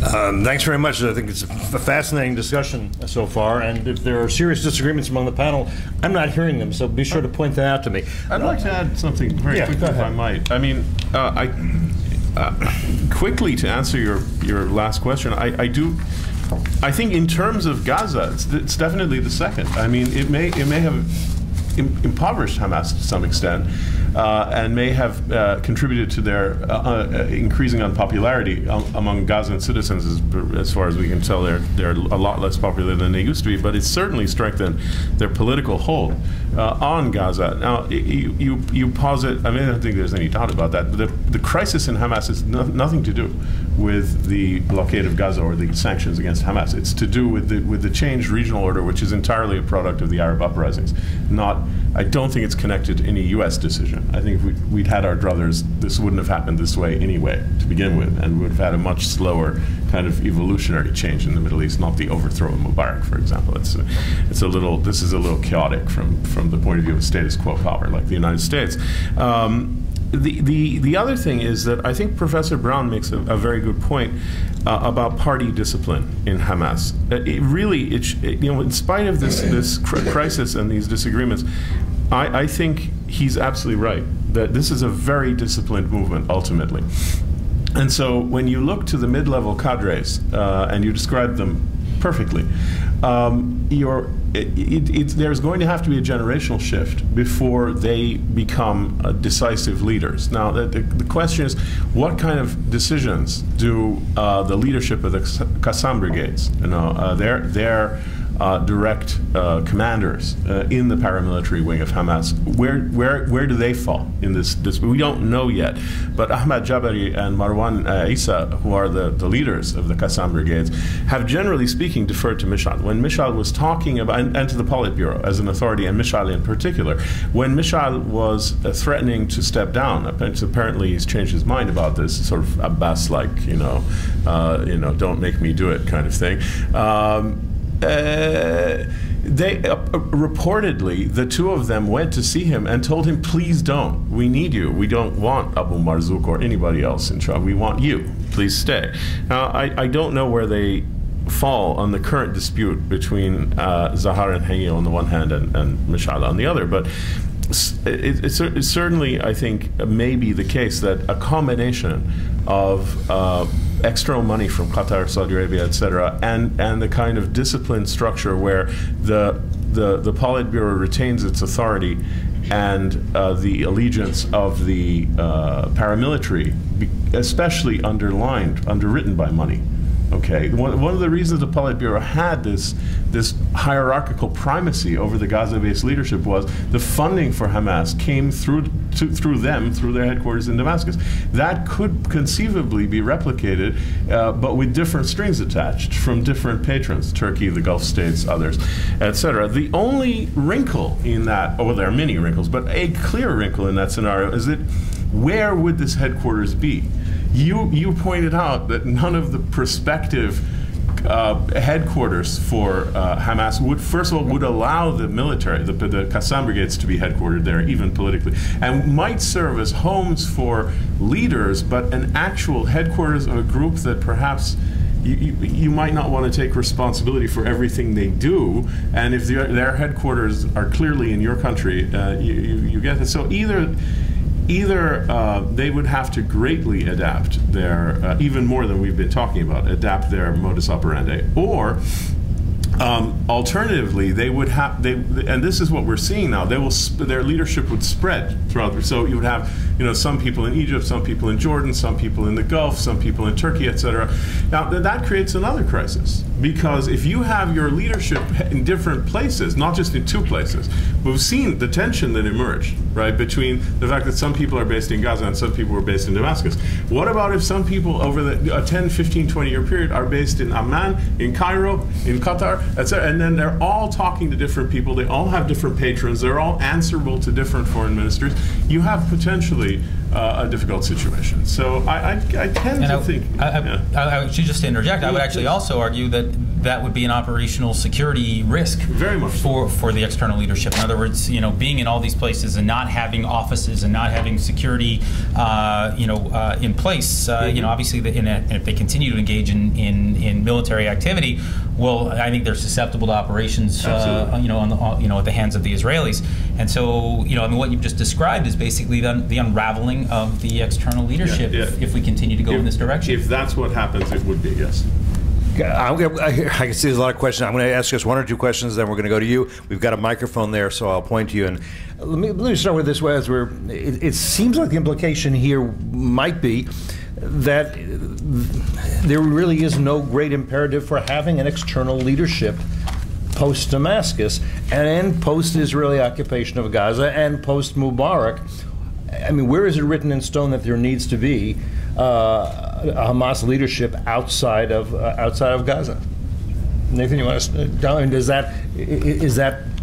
Thanks very much. I think it's a fascinating discussion so far, and if there are serious disagreements among the panel, I'm not hearing them, so be sure to point that out to me. I'd like to add something very quickly, if I might. I mean, quickly to answer your last question, I think in terms of Gaza, it's definitely the second. I mean, it may have impoverished Hamas to some extent, and may have contributed to their increasing unpopularity among Gazan citizens. As far as we can tell, they're a lot less popular than they used to be, but it's certainly strengthened their political hold on Gaza. Now, you posit, I mean, I don't think there's any doubt about that. The crisis in Hamas has nothing to do with the blockade of Gaza or the sanctions against Hamas. It's to do with the changed regional order, which is entirely a product of the Arab uprisings. I don't think it's connected to any U.S. decision. I think if we'd had our druthers, this wouldn't have happened this way anyway, to begin with, and we would have had a much slower kind of evolutionary change in the Middle East, not the overthrow of Mubarak, for example. This is a little chaotic from the point of view of status quo power, like the United States. The other thing is that I think Professor Brown makes a very good point about party discipline in Hamas. In spite of this crisis and these disagreements, I think he's absolutely right that this is a very disciplined movement ultimately. And so when you look to the mid-level cadres, and you describe them perfectly, there's going to have to be a generational shift before they become decisive leaders. Now, the question is, what kind of decisions do the leadership of the Qassam brigades, their direct commanders in the paramilitary wing of Hamas, where do they fall in this? We don't know yet, but Ahmad Jabari and Marwan Isa, who are the leaders of the Qassam brigades, have generally speaking deferred to Mishal. When Mishal was talking about, and to the Politburo as an authority, and Mishal in particular, when Mishal was threatening to step down, apparently he's changed his mind about this, sort of Abbas-like, don't make me do it kind of thing. They reportedly, the two of them went to see him and told him, please don't, we need you, we don't want Abu Marzouk or anybody else in charge, we want you, please stay. Now, I don't know where they fall on the current dispute between Zahar and Hayy on the one hand and Mishal on the other, but it's certainly, I think, may be the case that a combination of external money from Qatar, Saudi Arabia, etc., and the kind of disciplined structure where the Politburo retains its authority and the allegiance of the paramilitary, especially underwritten by money. Okay, one of the reasons the Politburo had this hierarchical primacy over the Gaza-based leadership was the funding for Hamas came through their headquarters in Damascus. That could conceivably be replicated, but with different strings attached from different patrons, Turkey, the Gulf states, others, etc. The only wrinkle in that, well, there are many wrinkles, but a clear wrinkle in that scenario is that where would this headquarters be? You pointed out that none of the prospective headquarters for Hamas would allow the military, the Qassam brigades, to be headquartered there, even politically, and might serve as homes for leaders, but an actual headquarters of a group that perhaps you might not want to take responsibility for everything they do, and if their headquarters are clearly in your country, you get it. So either they would have to greatly adapt their, even more than we've been talking about, adapt their modus operandi, or alternatively, they would have, and this is what we're seeing now, their leadership would spread throughout. So you would have, some people in Egypt, some people in Jordan, some people in the Gulf, some people in Turkey, etc. Now, that creates another crisis, because if you have your leadership in different places, not just in two places, we've seen the tension that emerged, right, between the fact that some people are based in Gaza and some people are based in Damascus. What about if some people over a 10, 15, 20-year period are based in Amman, in Cairo, in Qatar, etc., and then they're all talking to different people, they all have different patrons, they're all answerable to different foreign ministries. You have potentially a difficult situation. So I tend to think... I should just interject. I would actually also argue that that would be an operational security risk Very much for the external leadership. In other words, being in all these places and not having offices and not having security, in place. Obviously, if they continue to engage in military activity, well, I think they're susceptible to operations, at the hands of the Israelis. And so, what you've just described is basically the unraveling of the external leadership if we continue to go in this direction. If that's what happens, it would be, yes. I can see there's a lot of questions. I'm going to ask just one or two questions, then we're going to go to you. We've got a microphone there, so I'll point to you. And let me start with this way. It seems like the implication here might be that there really is no great imperative for having an external leadership post-Damascus and post-Israeli occupation of Gaza and post-Mubarak. I mean, where is it written in stone that there needs to be a Hamas leadership outside of Gaza? Nathan, you want to tell me, is that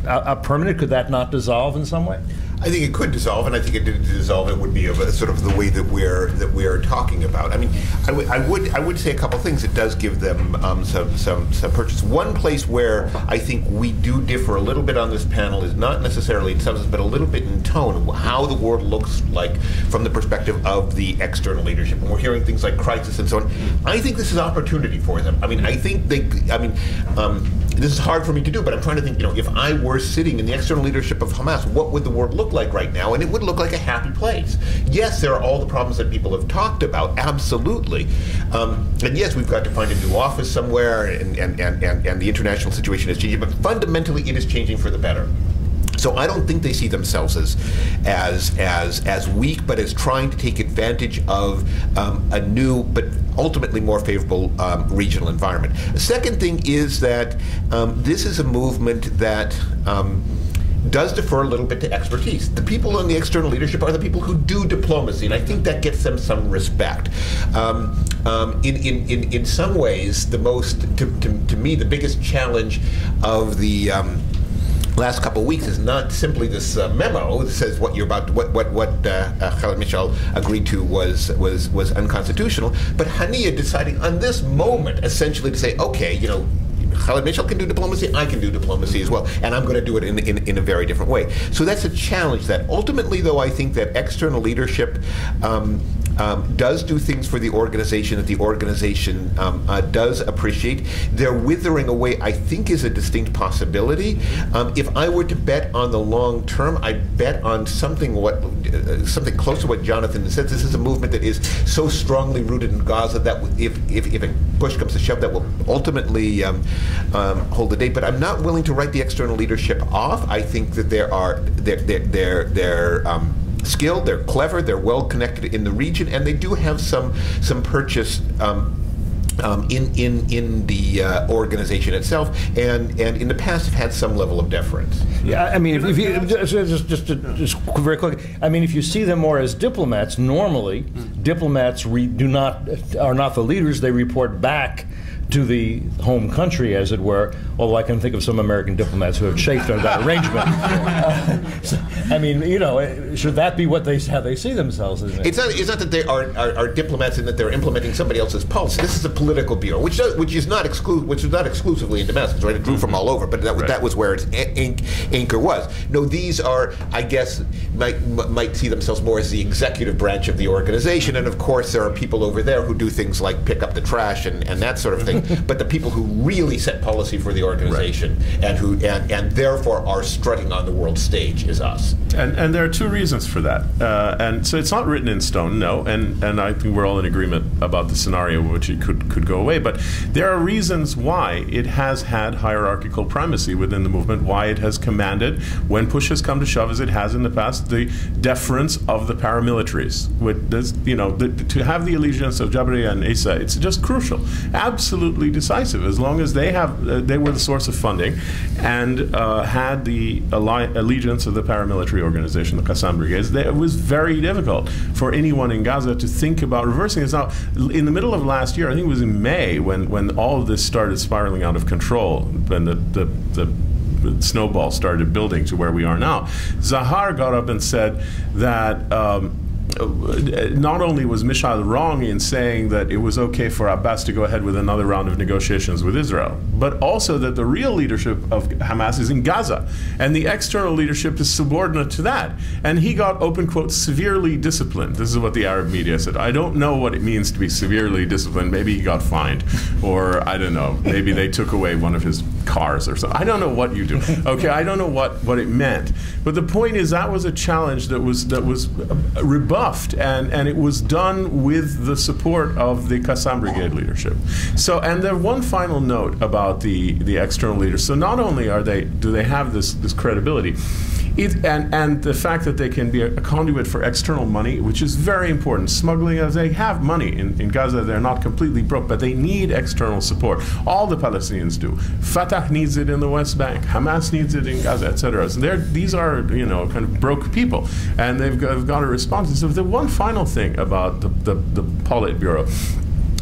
a permanent? Could that not dissolve in some way? I think it could dissolve, and I think it did dissolve. It would be of sort of the way that we're talking about. I mean, I would say a couple things. It does give them some purchase. One place where I think we do differ a little bit on this panel is not necessarily in substance, but a little bit in tone, how the world looks like from the perspective of the external leadership. And we're hearing things like crisis and so on. I think this is opportunity for them. I mean, I think this is hard for me to do, but I'm trying to think, if I were sitting in the external leadership of Hamas, what would the world look like right now? And it would look like a happy place. Yes, there are all the problems that people have talked about, absolutely. And yes, we've got to find a new office somewhere, and the international situation is changing, but fundamentally it is changing for the better. So I don't think they see themselves as weak, but as trying to take advantage of a new but ultimately more favorable regional environment. The second thing is that this is a movement that does defer a little bit to expertise. The people in the external leadership are the people who do diplomacy, and I think that gets them some respect. In some ways, the most, to me, the biggest challenge of the last couple of weeks is not simply this memo that says what you're about, what Khaled Mishal agreed to was unconstitutional, but Haniya deciding on this moment essentially to say, okay, Khaled Mishal can do diplomacy, I can do diplomacy as well, and I'm going to do it in a very different way. So that's a challenge. That ultimately, though, I think that external leadership does do things for the organization that the organization does appreciate. Their withering away, I think, is a distinct possibility. If I were to bet on the long term, I'd bet on something close to what Jonathan said. This is a movement that is so strongly rooted in Gaza that if a push comes to shove, that will ultimately hold the day. But I'm not willing to write the external leadership off. I think that they're skilled, they're clever, they're well connected in the region, and they do have some purchase in the organization itself, and in the past have had some level of deference. Yeah, I mean, if you just very quick, I mean, if you see them more as diplomats, normally diplomats are not the leaders; they report back to the home country, as it were, although I can think of some American diplomats who have chafed under that arrangement. I mean, should that be how they see themselves? Isn't it? It's not that they are diplomats and that they're implementing somebody else's policy. This is a political bureau, which is not exclusively in Damascus, right? It drew from all over, but that was where its anchor was. No, these are, I guess, might see themselves more as the executive branch of the organization, and of course there are people over there who do things like pick up the trash and that sort of thing. But the people who really set policy for the organization, right, and therefore are strutting on the world stage is us. And there are two reasons for that. And so it's not written in stone, no, and I think we're all in agreement about the scenario in which it could go away. But there are reasons why it has had hierarchical primacy within the movement, why it has commanded, when push has come to shove, as it has in the past, the deference of the paramilitaries. To have the allegiance of Jabriya and Isa, it's just crucial. Absolutely decisive. As long as they were the source of funding and had the allegiance of the paramilitary organization, the Qassam brigades, it was very difficult for anyone in Gaza to think about reversing it. Now, in the middle of last year, I think it was in May, when all of this started spiraling out of control, when the snowball started building to where we are now, Zahar got up and said that not only was Mishael wrong in saying that it was okay for Abbas to go ahead with another round of negotiations with Israel, but also that the real leadership of Hamas is in Gaza, and the external leadership is subordinate to that. And he got, open quote, severely disciplined. This is what the Arab media said. I don't know what it means to be severely disciplined. Maybe he got fined, or I don't know, maybe they took away one of his cars or something. I don't know what you do. Okay, I don't know what it meant. But the point is that was a challenge that was rebuffed, and it was done with the support of the Qassam Brigade leadership. So, and then one final note about the external leaders. So not only do they have this credibility, and the fact that they can be a conduit for external money, which is very important. Smuggling, as they have money in Gaza, they're not completely broke, but they need external support. All the Palestinians do. Fatah needs it in the West Bank. Hamas needs it in Gaza, etc. So these are, kind of broke people, and they've got a response. So the one final thing about the Politburo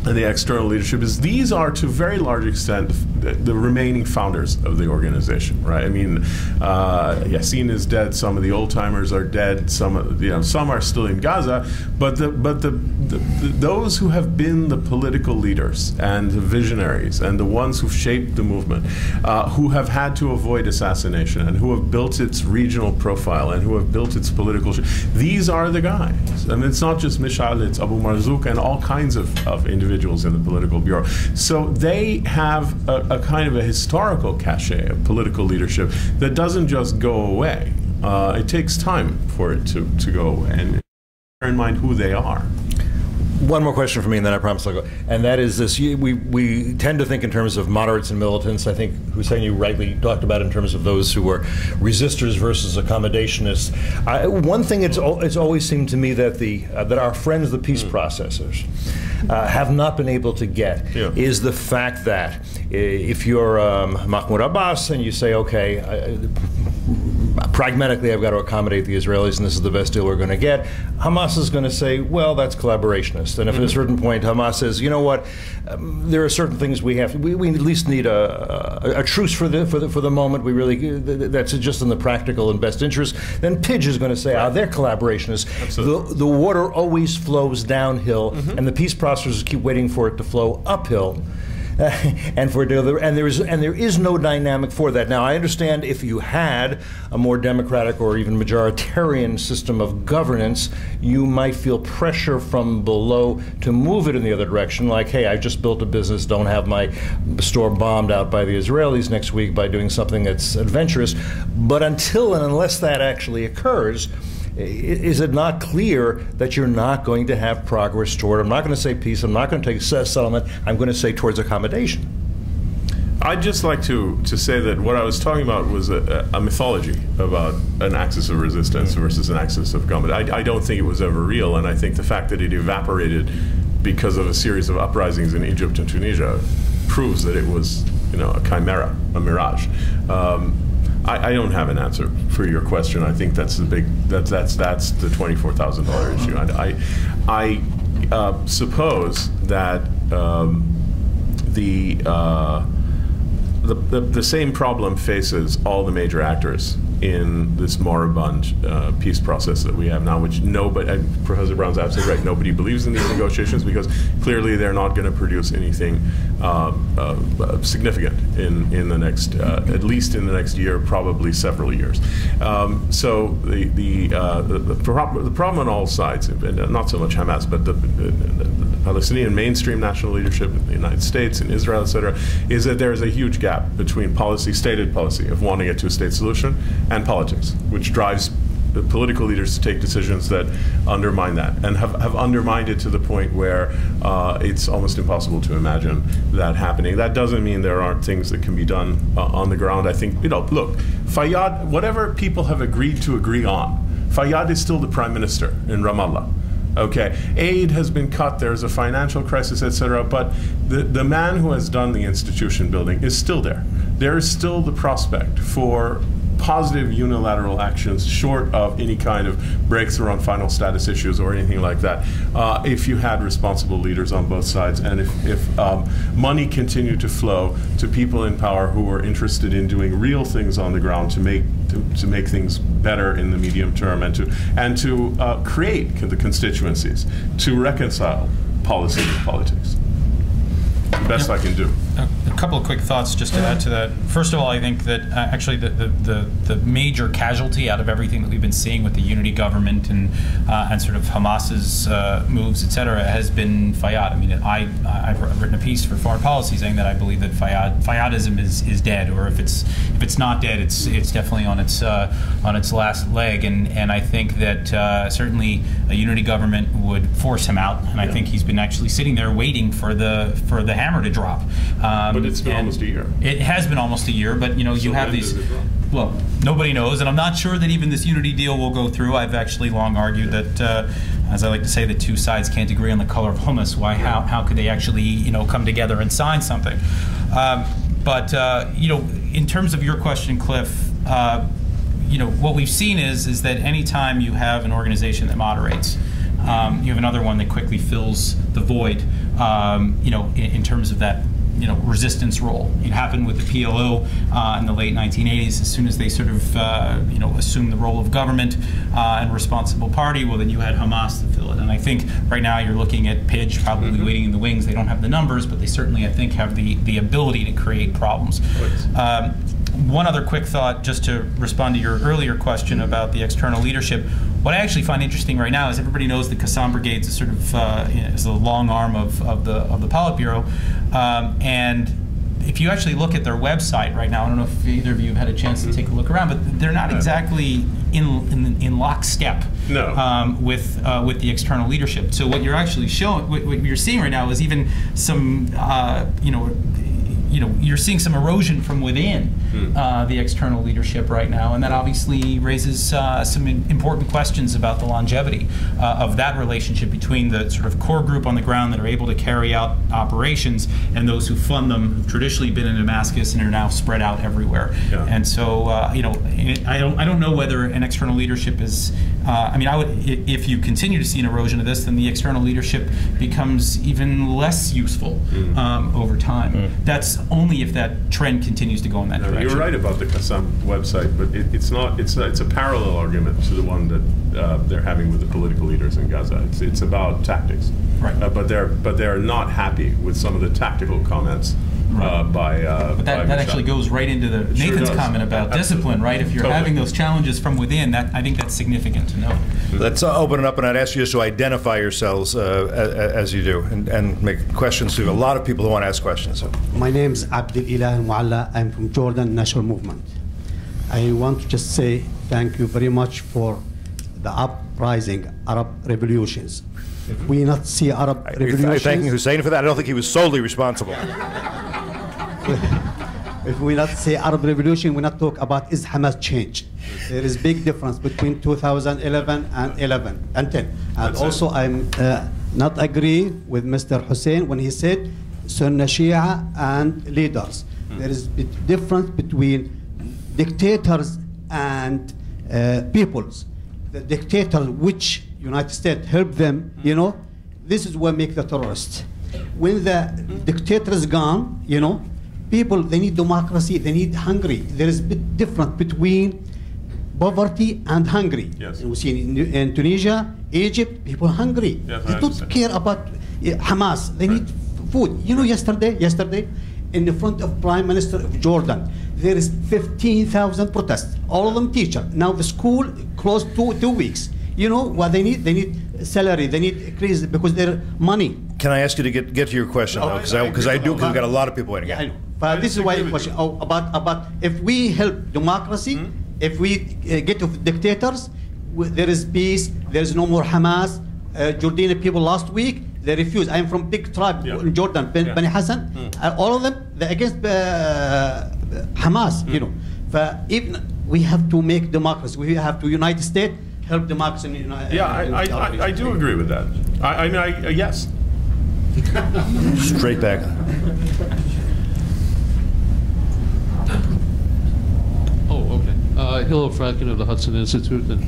and the external leadership is these are, to a very large extent, the remaining founders of the organization, right? I mean, Yassin is dead. Some of the old timers are dead. Some are still in Gaza. But those who have been the political leaders and the visionaries and the ones who've shaped the movement, who have had to avoid assassination and who have built its regional profile and who have built its political, these are the guys. I mean, it's not just Mishael, it's Abu Marzouk and all kinds of individuals in the political bureau. So they have a kind of a historical cachet of political leadership that doesn't just go away. It takes time for it to go away, and bear in mind who they are. One more question for me, and then I promise I'll go. And that is this: we tend to think in terms of moderates and militants. I think Hussein, you rightly talked about in terms of those who were resistors versus accommodationists. One thing it's always seemed to me that that our friends, the peace processors, have not been able to get is the fact that if you're Mahmoud Abbas and you say, okay, pragmatically, I've got to accommodate the Israelis, and this is the best deal we're going to get. Hamas is going to say, well, that's collaborationist. And if at a certain point Hamas says, you know what, there are certain things we have. We at least need a truce for the moment. We really that's just in the practical and best interest. Then Pidge is going to say, they're collaborationists. The water always flows downhill, and the peace processors keep waiting for it to flow uphill. And there is no dynamic for that. Now, I understand if you had a more democratic or even majoritarian system of governance, you might feel pressure from below to move it in the other direction. Like, hey, I just built a business, don't have my store bombed out by the Israelis next week by doing something that's adventurous. But until and unless that actually occurs, is it not clear that you're not going to have progress toward, I'm not going to say peace, I'm not going to take settlement, I'm going to say towards accommodation? I'd just like to say that what I was talking about was a mythology about an axis of resistance versus an axis of accommodation. I don't think it was ever real, and I think the fact that it evaporated because of a series of uprisings in Egypt and Tunisia proves that it was, a chimera, a mirage. I don't have an answer for your question. I think that's the $24,000 issue. And I suppose that the same problem faces all the major actors in this moribund peace process that we have now, which nobody, Professor Brown's absolutely right, nobody believes in these negotiations because clearly they're not going to produce anything significant in the next, at least in the next year, probably several years. So the problem on all sides, and not so much Hamas, but the Palestinian mainstream national leadership in the United States and Israel, etc., is that there is a huge gap between stated policy of wanting a two-state solution and politics, which drives the political leaders to take decisions that undermine that and have undermined it to the point where it's almost impossible to imagine that happening. That doesn't mean there aren't things that can be done on the ground. I think, look, Fayyad, whatever people have agreed to agree on, Fayyad is still the prime minister in Ramallah. Okay, aid has been cut, there's a financial crisis, etc., but the man who has done the institution building is still there. There is still the prospect for positive unilateral actions short of any kind of breakthrough on final status issues or anything like that, if you had responsible leaders on both sides, and if money continued to flow to people in power who were interested in doing real things on the ground to make things better in the medium term, and to create the constituencies to reconcile policy and politics. The best I can do. A couple of quick thoughts just to add to that. First of all, I think that actually the major casualty out of everything that we've been seeing with the unity government and sort of Hamas's moves, et cetera, has been Fayyad. I mean, I've written a piece for Foreign Policy saying that I believe that Fayyadism is dead, or if it's not dead, it's definitely on its last leg. And I think that certainly a unity government would force him out. And I think he's been actually sitting there waiting for the hammer to drop. But it's been almost a year. It has been almost a year, but you have these. Well, nobody knows, and I'm not sure that even this unity deal will go through. I've actually long argued that, as I like to say, the two sides can't agree on the color of hummus. How could they actually come together and sign something? But in terms of your question, Cliff, what we've seen is that anytime you have an organization that moderates, you have another one that quickly fills the void. In terms of that, resistance role. It happened with the PLO in the late 1980s. As soon as they sort of, assumed the role of government and responsible party, well, then you had Hamas to fill it. And I think right now you're looking at PIDGE probably waiting in the wings. They don't have the numbers, but they certainly, I think, have the ability to create problems. One other quick thought, just to respond to your earlier question about the external leadership. What I actually find interesting right now is everybody knows the Qassam Brigades is sort of is the long arm of the Politburo, and if you actually look at their website right now, I don't know if either of you have had a chance to take a look around, but they're not exactly in lockstep with the external leadership. So what you're actually showing, what you're seeing right now is even some you're seeing some erosion from within the external leadership right now, and that obviously raises some important questions about the longevity of that relationship between the sort of core group on the ground that are able to carry out operations and those who fund them, who've traditionally been in Damascus and are now spread out everywhere. Yeah. And so, I don't know whether an external leadership is. I would, if you continue to see an erosion of this, then the external leadership becomes even less useful over time. That's only if that trend continues to go in that direction. You're right about the Qassam website, but it's not. It's a parallel argument to the one that they're having with the political leaders in Gaza. It's about tactics, right? But they're not happy with some of the tactical comments. But that actually goes right into Nathan's comment about discipline, right? If you're having those challenges from within, I think that's significant to know. Let's open it up, and I'd ask you just to identify yourselves as you do, and make questions to a lot of people who want to ask questions. So. My name is Abdel Ilah Mualla. I'm from Jordan National Movement. I want to just say thank you very much for the uprising Arab revolutions. If we not see Arab revolutions... Are you thanking Hussein for that? I don't think he was solely responsible. If we not say Arab revolution, we not talk about is Hamas changed. There is big difference between 2011 and 10. And also I'm not agree with Mr. Hussein when he said Sunni, Shia and leaders. There is a difference between dictators and peoples. The dictators, which United States help them, this is what make the terrorists. When the dictator is gone, people, they need democracy, they need hungry. There is a bit difference between poverty and hungry. Yes. We see in Tunisia, Egypt, people are hungry. Yes, they don't care about Hamas. They need food. Yesterday, in the front of Prime Minister of Jordan, there is 15,000 protests. All of them teachers. Now the school closed 2 weeks. You know what they need? They need salary. They need increase because their money. Can I ask you to get to your question, though? Because we've got a lot of people waiting. Yeah, I know. But this is why the question about if we help democracy, if we get off dictators, there is peace. There is no more Hamas. Jordanian people last week, they refused. I'm from big tribe in Jordan, Bani Hassan. All of them, they're against Hamas. But even we have to make democracy. We have to unite the state, help democracy. I do agree with that. Yes. Straight back. Hillel Franken of the Hudson Institute, and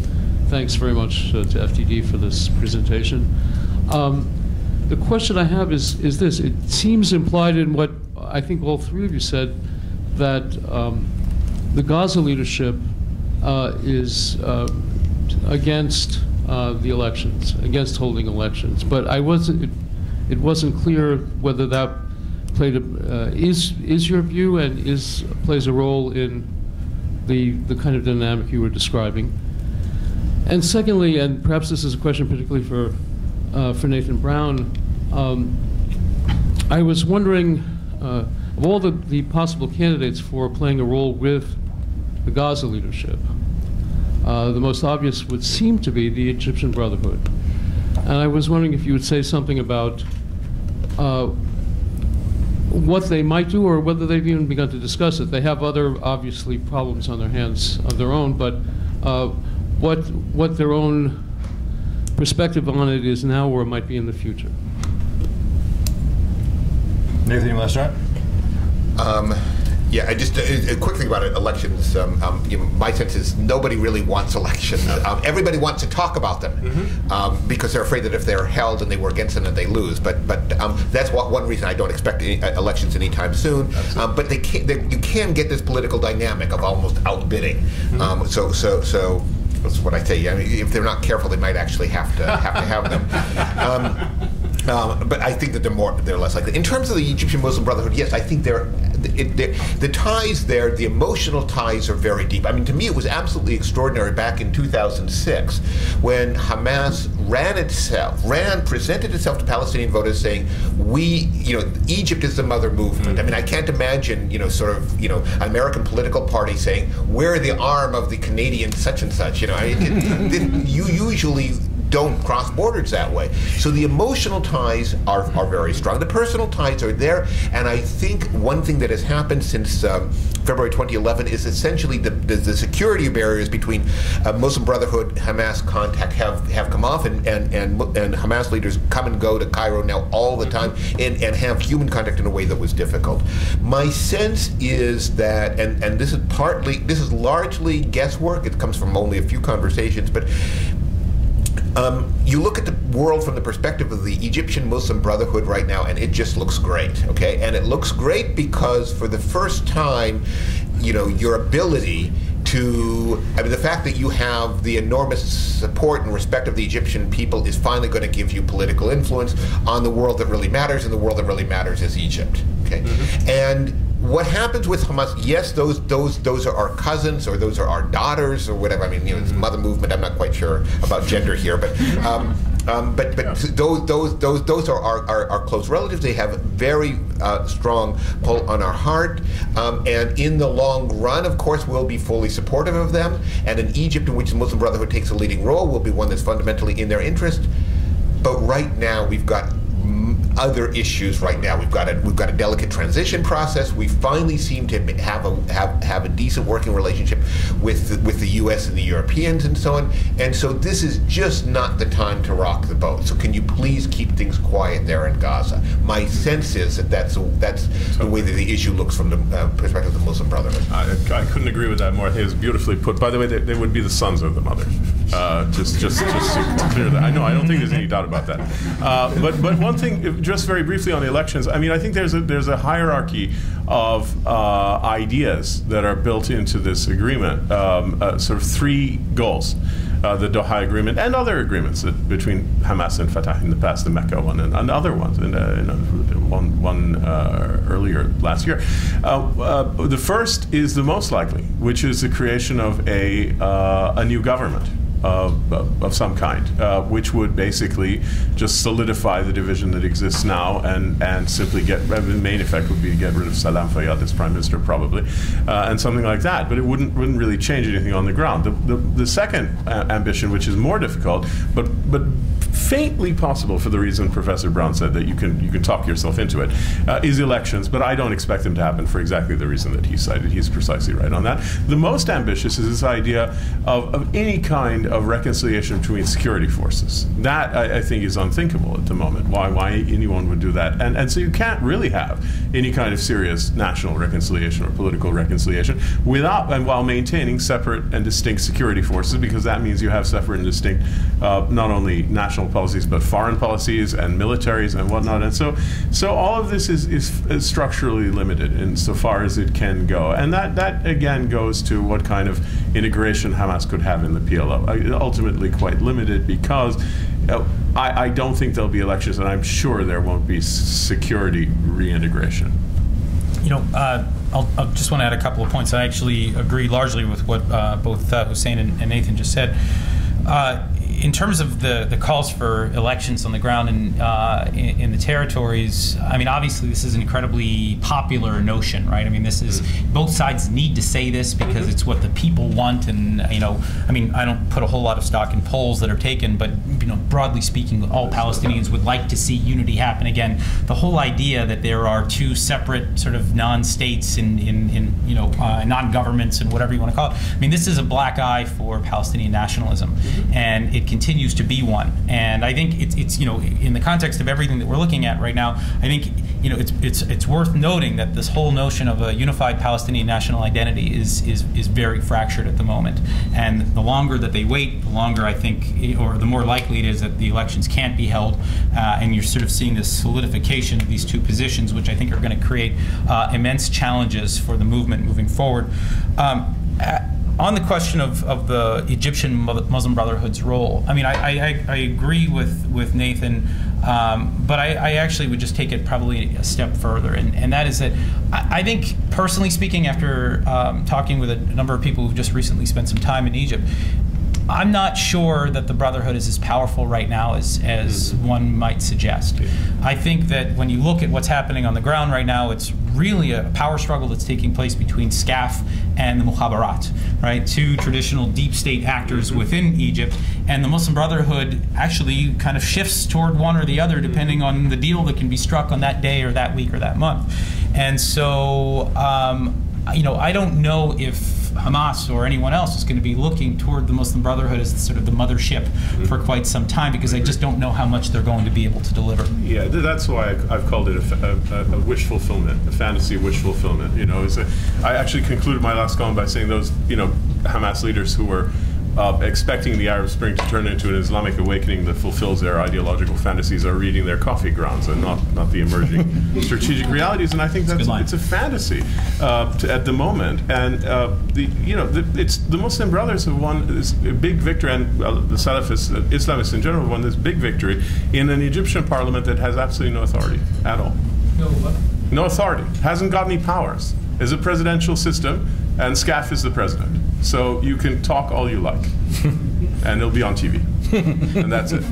thanks very much to FTD for this presentation. The question I have is this. It seems implied in what I think all three of you said, that the Gaza leadership is against the elections, against holding elections. But it wasn't clear whether that played is your view and plays a role in the kind of dynamic you were describing. And secondly, and perhaps this is a question particularly for Nathan Brown, I was wondering, of all the possible candidates for playing a role with the Gaza leadership, the most obvious would seem to be the Egyptian Brotherhood. And I was wondering if you would say something about what they might do, or whether they've even begun to discuss it. They have other, obviously, problems on their hands of their own, but what their own perspective on it is now, or it might be in the future. Nathan, you want to start? Yeah, I just a quick thing about it, elections. My sense is nobody really wants elections. Everybody wants to talk about them because they're afraid that if they're held and they work against them, then they lose. But that's one reason I don't expect elections anytime soon. But you can get this political dynamic of almost outbidding. So that's what I say. I mean, if they're not careful, they might actually have to have them. But I think that they're less likely. In terms of the Egyptian Muslim Brotherhood, yes, I think the ties there, the emotional ties are very deep. I mean, to me, it was absolutely extraordinary back in 2006 when Hamas presented itself to Palestinian voters saying, Egypt is the mother movement. I mean, I can't imagine, an American political party saying, we're the arm of the Canadian such and such. You usually don't cross borders that way. So the emotional ties are very strong. The personal ties are there, and I think one thing that has happened since February 2011 is essentially the security barriers between Muslim Brotherhood, Hamas contact have come off, and Hamas leaders come and go to Cairo now all the time and have human contact in a way that was difficult. My sense is that, and this is largely guesswork, it comes from only a few conversations, but you look at the world from the perspective of the Egyptian Muslim Brotherhood right now, and it just looks great, okay? And it looks great because for the first time, your ability to, the fact that you have the enormous support and respect of the Egyptian people is finally going to give you political influence on the world that really matters, and the world that really matters is Egypt, okay? And what happens with Hamas, yes, those are our cousins, or those are our daughters, or whatever. I mean, it's mother movement. I'm not quite sure about gender here, but those are our close relatives. They have very strong pull on our heart, and in the long run, of course, we'll be fully supportive of them. And in Egypt, in which the Muslim Brotherhood takes a leading role, will be one that's fundamentally in their interest. But right now, we've got other issues right now. We've got a delicate transition process. We finally seem to have a decent working relationship with the U.S. and the Europeans and so on. And so this is just not the time to rock the boat. So can you please keep things quiet there in Gaza? My sense is that's the way that the issue looks from the perspective of the Muslim Brotherhood. I couldn't agree with that more. I think it's beautifully put. By the way, they would be the sons of the mother. Just to clear that. I don't think there's any doubt about that. But one thing, just very briefly on the elections, I mean, I think there's a hierarchy of ideas that are built into this agreement. Sort of three goals. The Doha Agreement and other agreements between Hamas and Fatah in the past, the Mecca one and other ones, and one earlier last year. The first is the most likely, which is the creation of a new government of some kind, which would basically just solidify the division that exists now and simply the main effect would be to get rid of Salam Fayyad as prime minister probably, and something like that. But it wouldn't really change anything on the ground. The second ambition, which is more difficult, but faintly possible for the reason Professor Brown said, that you can talk yourself into it, is elections, but I don't expect them to happen for exactly the reason that he cited. He's precisely right on that. The most ambitious is this idea of any kind of reconciliation between security forces. That, I think, is unthinkable at the moment. Why anyone would do that? And so you can't really have any kind of serious national reconciliation or political reconciliation without and while maintaining separate and distinct security forces, because that means you have separate and distinct not only national policies but foreign policies and militaries and whatnot. And so all of this is structurally limited insofar as it can go. And that again goes to what kind of integration Hamas could have in the PLO. Ultimately quite limited, because I don't think there'll be elections, and I'm sure there won't be security reintegration. You know, I just want to add a couple of points. I actually agree largely with what both Hussein and Nathan just said. In terms of the calls for elections on the ground and in the territories, I mean, obviously this is an incredibly popular notion, right? I mean, this is, both sides need to say this because it's what the people want, and you know, I mean, I don't put a whole lot of stock in polls that are taken, but you know, broadly speaking, all Palestinians would like to see unity happen again. The whole idea that there are two separate sort of non-states in you know, non-governments and whatever you want to call it. I mean, this is a black eye for Palestinian nationalism, and it continues to be one. And I think it's you know, in the context of everything that we're looking at right now, I think you know, it's worth noting that this whole notion of a unified Palestinian national identity is very fractured at the moment. And the longer that they wait, the longer I think, or the more likely it is that the elections can't be held, and you're sort of seeing this solidification of these two positions, which I think are going to create immense challenges for the movement moving forward. On the question of the Egyptian Muslim Brotherhood's role, I mean, I agree with Nathan, but I actually would just take it probably a step further, and that is that I think, personally speaking, after talking with a number of people who've just recently spent some time in Egypt, I'm not sure that the Brotherhood is as powerful right now as one might suggest. I think that when you look at what's happening on the ground right now, it's really a power struggle that's taking place between SCAF and the Mukhabarat, right? Two traditional deep state actors within Egypt, and the Muslim Brotherhood actually kind of shifts toward one or the other depending on the deal that can be struck on that day or that week or that month. And so, you know, I don't know if Hamas or anyone else is going to be looking toward the Muslim Brotherhood as sort of the mothership for quite some time, because I just don't know how much they're going to be able to deliver. Yeah, that's why I've called it a wish fulfillment, a fantasy wish fulfillment. You know, I actually concluded my last column by saying those, you know, Hamas leaders who were expecting the Arab Spring to turn into an Islamic awakening that fulfills their ideological fantasies are reading their coffee grounds and not the emerging strategic realities. And I think it's a fantasy at the moment. And it's the Muslim Brothers have won this big victory, and the Salafists, Islamists in general, have won this big victory in an Egyptian parliament that has absolutely no authority at all. No authority. Hasn't got any powers. It's a presidential system, and SCAF is the president. So you can talk all you like, and it'll be on TV, and that's it.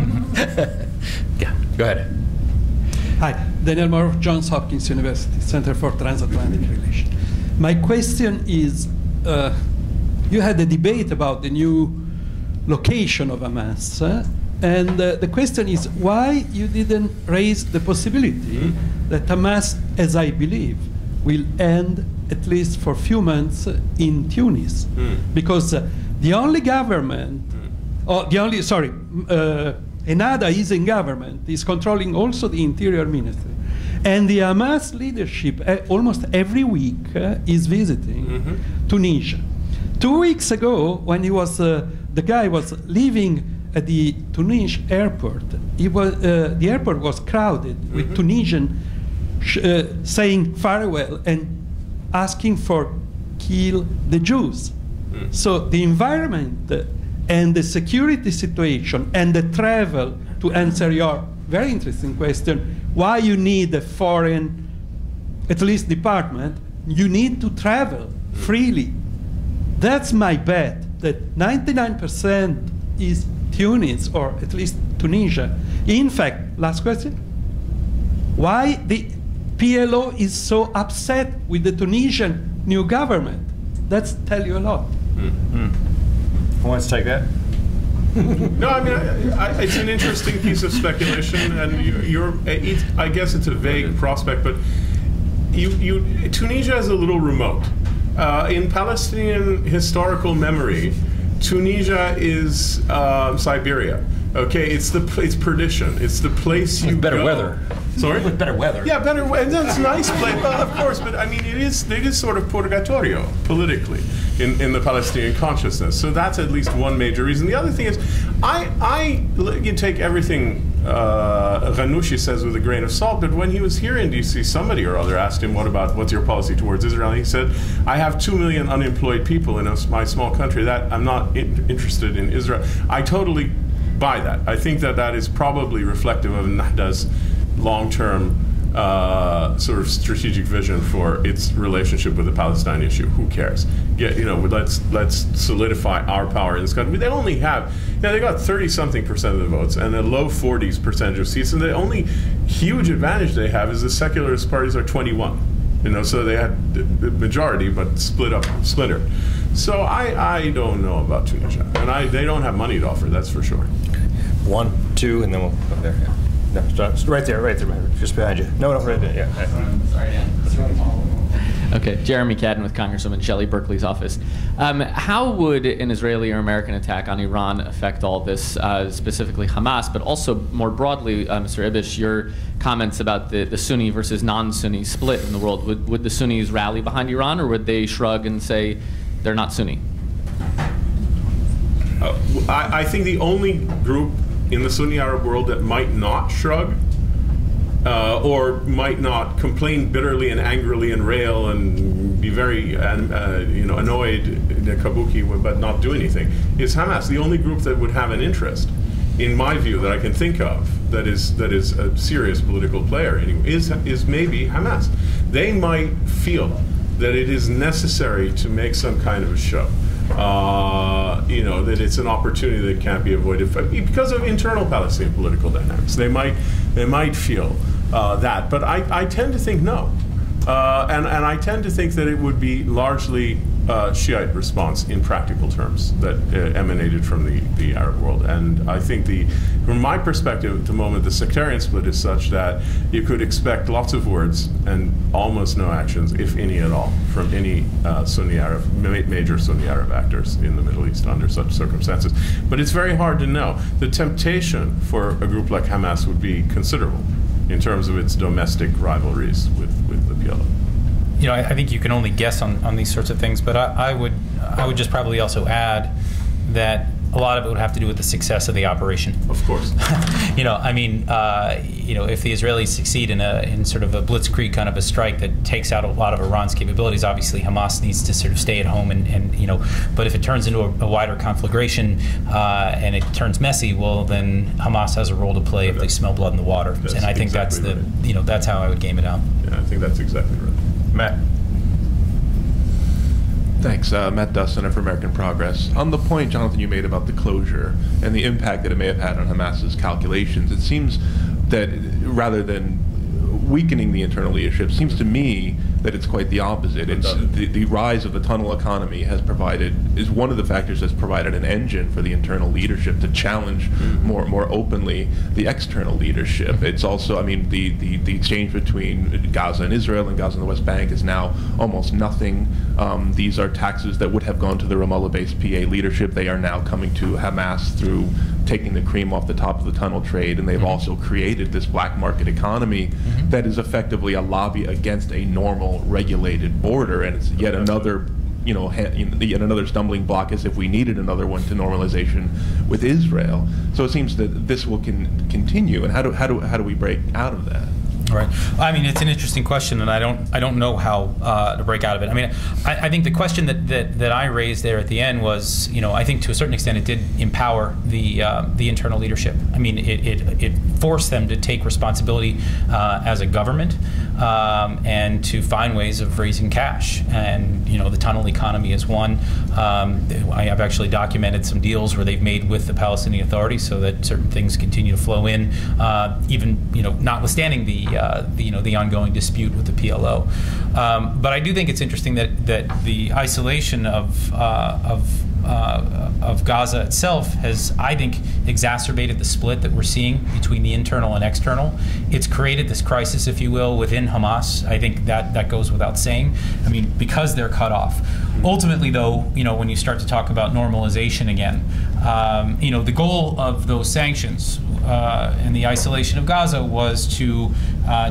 Yeah, go ahead. Hi, Daniel Moore, Johns Hopkins University, Center for Transatlantic Relations. My question is, you had a debate about the new location of Hamas, and the question is why you didn't raise the possibility that Hamas, as I believe, will end at least for a few months in Tunis, because the only government, Ennahda is in government, is controlling also the Interior Ministry, and the Hamas leadership almost every week is visiting Tunisia. 2 weeks ago, when he was the guy was leaving at the Tunisia airport, the airport was crowded with Tunisian saying farewell and asking for kill the Jews. So the environment and the security situation and the travel, to answer your very interesting question, why you need a foreign, at least department, you need to travel freely. That's my bet, that 99% is Tunis, or at least Tunisia. In fact, last question, why the PLO is so upset with the Tunisian new government? That's tell you a lot. Who wants to take that? No, I mean, it's an interesting piece of speculation, and I guess it's a vague prospect, but Tunisia is a little remote. In Palestinian historical memory, Tunisia is Siberia. Okay, it's perdition. It's the place you better go. Weather. Sorry? With better weather. Yeah, better weather. That's a nice place, of course. But I mean, it is sort of purgatorio politically in the Palestinian consciousness. So that's at least one major reason. The other thing is, you take everything Ghannouchi says with a grain of salt. But when he was here in D.C., somebody or other asked him, what's your policy towards Israel? And he said, I have 2 million unemployed people in my small country. That I'm not interested in Israel. I totally buy that. I think that is probably reflective of Nahda's long-term sort of strategic vision for its relationship with the Palestine issue. Who cares? Let's solidify our power in this country. They only have, they got 30-something% of the votes and a low 40s% of seats, and the only huge advantage they have is the secularist parties are 21. So they had the majority, but splintered. So I don't know about Tunisia, and they don't have money to offer. That's for sure. 1, 2, and then we'll go there. Yeah. No, right there, just behind you. No, right there. Yeah. Okay, Jeremy Cadden with Congresswoman Shelley Berkeley's office. How would an Israeli or American attack on Iran affect all this, specifically Hamas, but also more broadly, Mr. Ibish, your comments about the Sunni versus non-Sunni split in the world? Would the Sunnis rally behind Iran, or would they shrug and say they're not Sunni? I think the only group in the Sunni Arab world that might not shrug or might not complain bitterly and angrily and rail and be very annoyed, kabuki, but not do anything is Hamas. The only group that would have an interest, in my view, that I can think of that is a serious political player anyway, is maybe Hamas. They might feel that it is necessary to make some kind of a show. That it's an opportunity that can't be avoided because of internal Palestinian political dynamics. They might feel that, but I tend to think no, and I tend to think that it would be largely Shiite response in practical terms that emanated from the Arab world. And I think from my perspective at the moment, the sectarian split is such that you could expect lots of words and almost no actions, if any at all, from any major Sunni Arab actors in the Middle East under such circumstances. But it's very hard to know. The temptation for a group like Hamas would be considerable in terms of its domestic rivalries with the PLO. I think you can only guess on these sorts of things, but I would just probably also add that a lot of it would have to do with the success of the operation. Of course. If the Israelis succeed in sort of a blitzkrieg kind of a strike that takes out a lot of Iran's capabilities, obviously Hamas needs to sort of stay at home but if it turns into a wider conflagration and it turns messy, well, then Hamas has a role to play if they smell blood in the water. And I think exactly that's that's how I would game it out. Yeah, I think that's exactly right. Matt. Thanks. Matt Dustin for American Progress. On the point, Jonathan, you made about the closure and the impact that it may have had on Hamas's calculations, it seems that rather than weakening the internal leadership, seems to me that it's quite the opposite. It's the rise of the tunnel economy is one of the factors that's provided an engine for the internal leadership to challenge more openly the external leadership. It's also, the exchange between Gaza and Israel and Gaza and the West Bank is now almost nothing. These are taxes that would have gone to the Ramallah-based PA leadership. They are now coming to Hamas through taking the cream off the top of the tunnel trade, and they've also created this black market economy that is effectively a lobby against a normal regulated border, and it's yet another yet another stumbling block, as if we needed another one to normalization with Israel. So it seems that this will continue, and how do we break out of that? Right. It's an interesting question, and I don't know how to break out of it. I think the question that I raised there at the end was, I think to a certain extent it did empower the internal leadership. It forced them to take responsibility as a government and to find ways of raising cash. And the tunnel economy is one. I've actually documented some deals where they've made with the Palestinian Authority so that certain things continue to flow in, even notwithstanding the ongoing dispute with the PLO. But I do think it's interesting that the isolation of of Gaza itself has, I think, exacerbated the split that we're seeing between the internal and external. It's created this crisis, if you will, within Hamas. I think that goes without saying. I mean, because they're cut off. Ultimately, though, when you start to talk about normalization again, the goal of those sanctions and the isolation of Gaza was to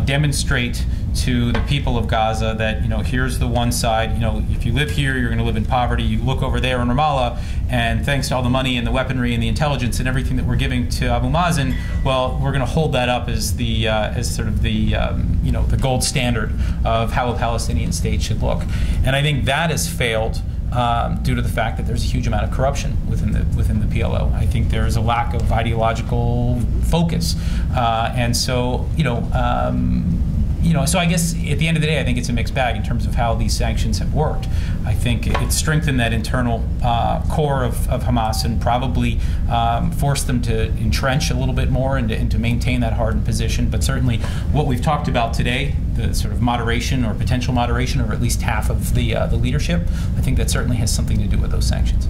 demonstrate to the people of Gaza that, here's the one side, if you live here, you're going to live in poverty. You look over there in Ramallah, and thanks to all the money and the weaponry and the intelligence and everything that we're giving to Abu Mazen, well, we're going to hold that up as the the gold standard of how a Palestinian state should look. And I think that has failed due to the fact that there's a huge amount of corruption within the PLO. I think there's a lack of ideological focus, and so so I guess at the end of the day, I think it's a mixed bag in terms of how these sanctions have worked. I think it's strengthened that internal core of Hamas and probably forced them to entrench a little bit more and to maintain that hardened position. But certainly what we've talked about today, the sort of moderation or potential moderation of at least half of the leadership, I think that certainly has something to do with those sanctions.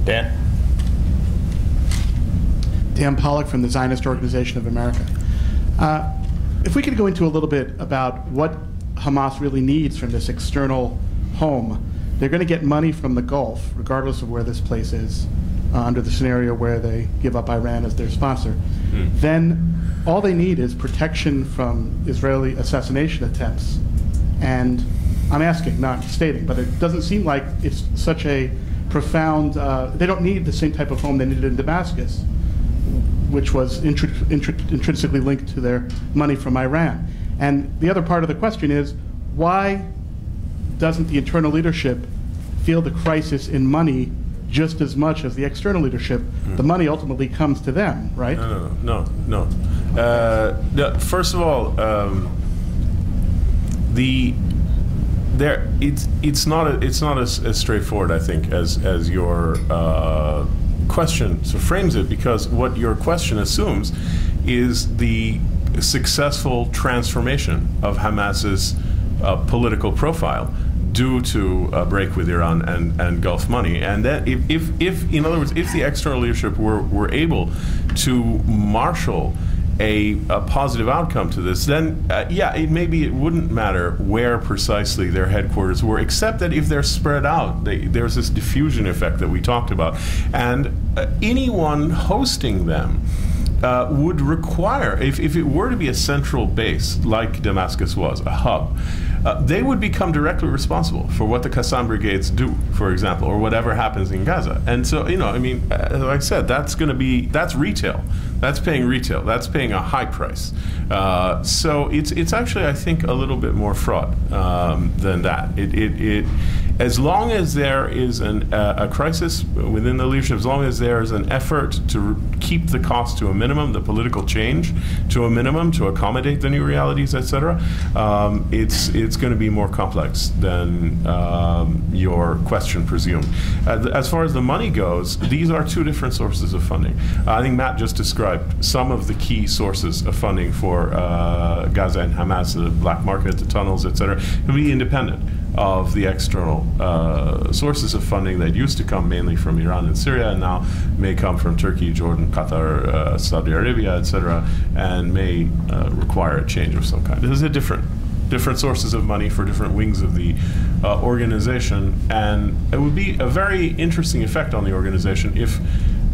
Dan? Dan Pollock from the Zionist Organization of America. If we could go into a little bit about what Hamas really needs from this external home. They're going to get money from the Gulf, regardless of where this place is, under the scenario where they give up Iran as their sponsor. Then all they need is protection from Israeli assassination attempts. And I'm asking, not stating, but it doesn't seem like it's such a profound, they don't need the same type of home they needed in Damascus, which was intrinsically linked to their money from Iran. And the other part of the question is, why doesn't the internal leadership feel the crisis in money just as much as the external leadership? The money ultimately comes to them, right? No. First of all, it's not as straightforward, I think, as your question frames it, because what your question assumes is the successful transformation of Hamas's political profile due to a break with Iran and Gulf money. And that if in other words, if the external leadership were able to marshal a positive outcome to this, then it wouldn't matter where precisely their headquarters were, except that if they're spread out, there's this diffusion effect that we talked about. And anyone hosting them would require, if it were to be a central base like Damascus was, a hub, they would become directly responsible for what the Qassam brigades do, for example, or whatever happens in Gaza. And so, like I said, that's retail. That's paying retail. That's paying a high price. So it's actually, I think, a little bit more fraught than that. As long as there is a crisis within the leadership, as long as there is an effort to keep the cost to a minimum, the political change to a minimum, to accommodate the new realities, etc., it's going to be more complex than your question presumed. As far as the money goes, these are two different sources of funding. I think Matt just described some of the key sources of funding for Gaza and Hamas, the black market, the tunnels, etc. Can be independent of the external sources of funding that used to come mainly from Iran and Syria, and now may come from Turkey, Jordan, Qatar, Saudi Arabia, etc., and may require a change of some kind. This is a different sources of money for different wings of the organization, and it would be a very interesting effect on the organization if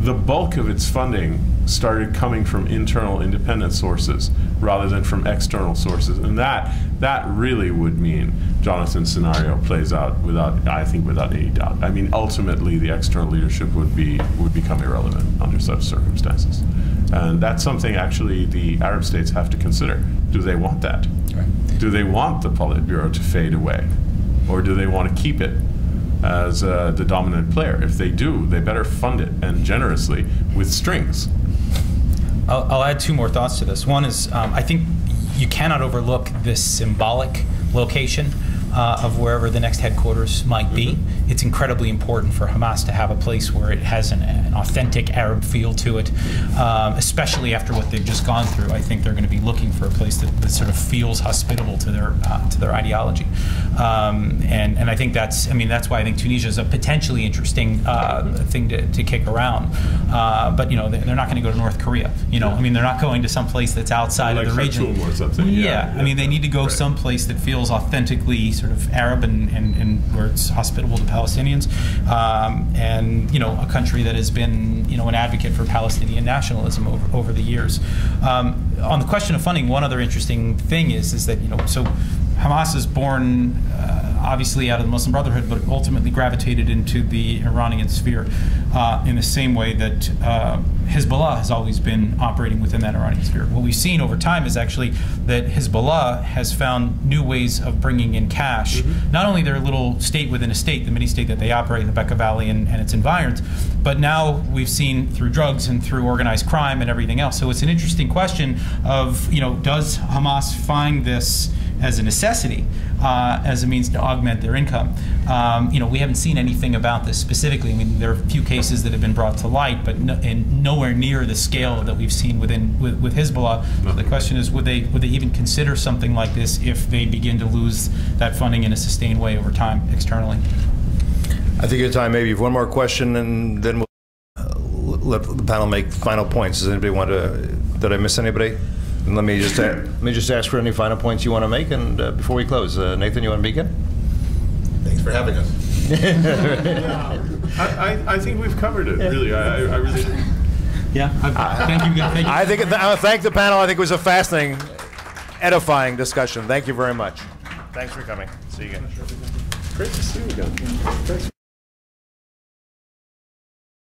the bulk of its funding started coming from internal independent sources rather than from external sources. And that really would mean Jonathan's scenario plays out without any doubt. I mean, ultimately the external leadership would become irrelevant under such circumstances. And that's something actually the Arab states have to consider. Do they want that? Right. Do they want the Politburo to fade away? Or do they want to keep it as the dominant player? If they do, they better fund it, and generously, with strings. I'll add two more thoughts to this. One is, I think you cannot overlook this symbolic location of wherever the next headquarters might be. It's incredibly important for Hamas to have a place where it has an authentic Arab feel to it, especially after what they've just gone through. I think they're going to be looking for a place that sort of feels hospitable to their ideology. And I think that's why I think Tunisia is a potentially interesting thing to kick around. But they're not going to go to North Korea. They're not going to some place that's outside of the region. Or something. Yeah, they need to go someplace that feels authentically sort of Arab and where it's hospitable to Palestinians, and a country that has been an advocate for Palestinian nationalism over the years. On the question of funding, one other interesting thing is that so Hamas is born obviously out of the Muslim Brotherhood, but ultimately gravitated into the Iranian sphere in the same way that Hezbollah has always been operating within that Iranian sphere. What we've seen over time is actually that Hezbollah has found new ways of bringing in cash. Not only their little state within a state, the mini-state that they operate in the Bekaa Valley and its environs, but now we've seen through drugs and through organized crime and everything else. So it's an interesting question of, does Hamas find this as a necessity, as a means to augment their income? We haven't seen anything about this specifically. There are a few cases that have been brought to light, but nowhere near the scale that we've seen with Hezbollah. So the question is, would they even consider something like this if they begin to lose that funding in a sustained way over time externally? I think at time maybe one more question, and then we'll let the panel make final points. Does anybody want to? Did I miss anybody? And let me just ask for any final points you want to make, and before we close, Nathan, you want to begin? Thanks for having us. I think we've covered it. Really, I really do. Yeah. Thank you. I think thank the panel. I think it was a fascinating, edifying discussion. Thank you very much. Thanks for coming. See you again. Great to see you again. Thanks.